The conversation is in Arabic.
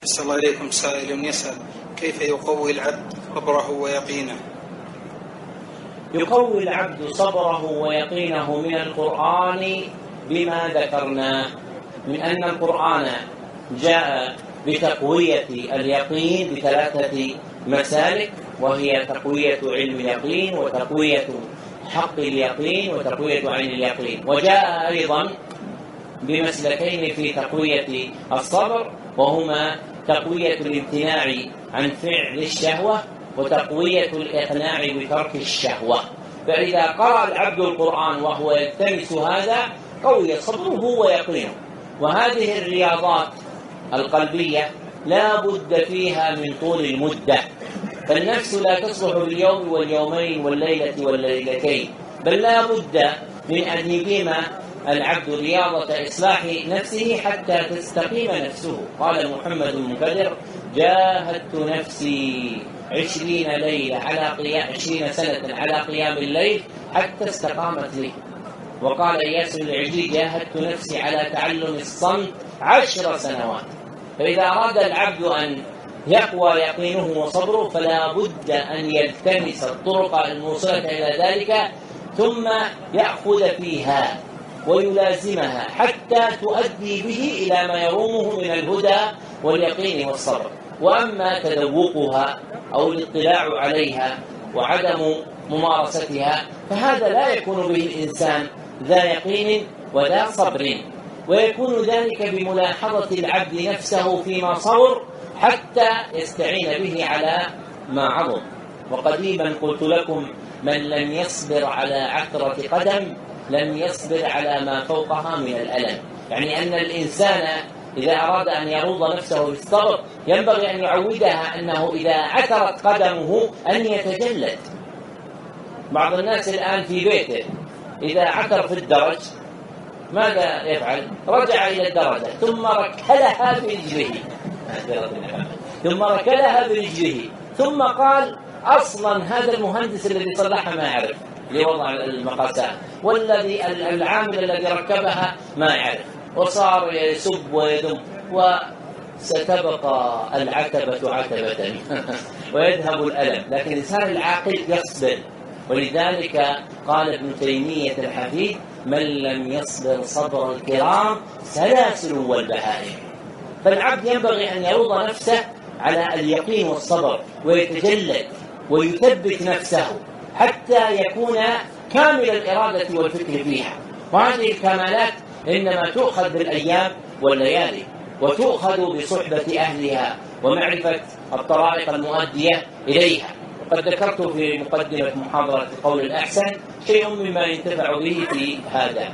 أحسن الله إليكم. سائل يسأل: كيف يقوي العبد صبره ويقينه؟ يقوي العبد صبره ويقينه من القرآن بما ذكرناه من أن القرآن جاء بتقوية اليقين بثلاثة مسالك، وهي تقوية علم اليقين، وتقوية حق اليقين، وتقوية عين اليقين. وجاء أيضا بمسلكين في تقوية الصبر، وهما تقوية الامتناع عن فعل الشهوة، وتقوية الإقناع بترك الشهوة. فإذا قرأ العبد القرآن وهو يلتمس هذا قوي صبره ويقينه. وهذه الرياضات القلبية لا بد فيها من طول المدة، فالنفس لا تصلح باليوم واليومين والليلة والليلتين، بل لا بد من أن يقيم العبد رياضة إصلاح نفسه حتى تستقيم نفسه. قال محمد المنكدر: جاهدت نفسي 20 سنة على قيام الليل حتى استقامت لي. وقال إياس العجلي: جاهدت نفسي على تعلم الصمت 10 سنوات. فإذا أراد العبد أن يقوى يقينه وصبره فلا بد أن يلتمس الطرق الموصلة إلى ذلك، ثم يأخذ فيها ويلازمها حتى تؤدي به إلى ما يرومه من الهدى واليقين والصبر. وأما تذوقها أو الاطلاع عليها وعدم ممارستها فهذا لا يكون به الإنسان ذا يقين وذا صبر، ويكون ذلك بملاحظة العبد نفسه فيما صبر حتى يستعين به على ما عظم. وقديما قلت لكم: من لم يصبر على عثرة قدم لم يصبر على ما فوقها من الألم. يعني أن الإنسان إذا أراد أن يروض نفسه بالصبر ينبغي أن يعودها أنه إذا عثرت قدمه أن يتجلد. بعض الناس الآن في بيته إذا عثر في الدرج ماذا يفعل؟ رجع إلى الدرجة ثم ركلها برجله ثم قال: أصلا هذا المهندس الذي صلحها ما يعرف لوضع المقاسات، والذي العامل الذي ركبها ما يعرف، وصار يسب ويذم، وستبقى العتبة عتبة ويذهب الألم. لكن الإنسان العاقل يصبر. ولذلك قال ابن تيمية الحفيد: من لم يصبر صبر الكرام سلاسل والبهائم. فالعبد ينبغي أن يروض نفسه على اليقين والصبر ويتجلد ويثبت نفسه حتى يكون كامل الإرادة والفكر فيها. وهذه الكمالات إنما تؤخذ بالأيام والليالي، وتؤخذ بصحبة أهلها ومعرفة الطرائق المؤدية إليها. وقد ذكرت في مقدمة محاضرة قول الأحسن شيء مما ينتفع به في هذا.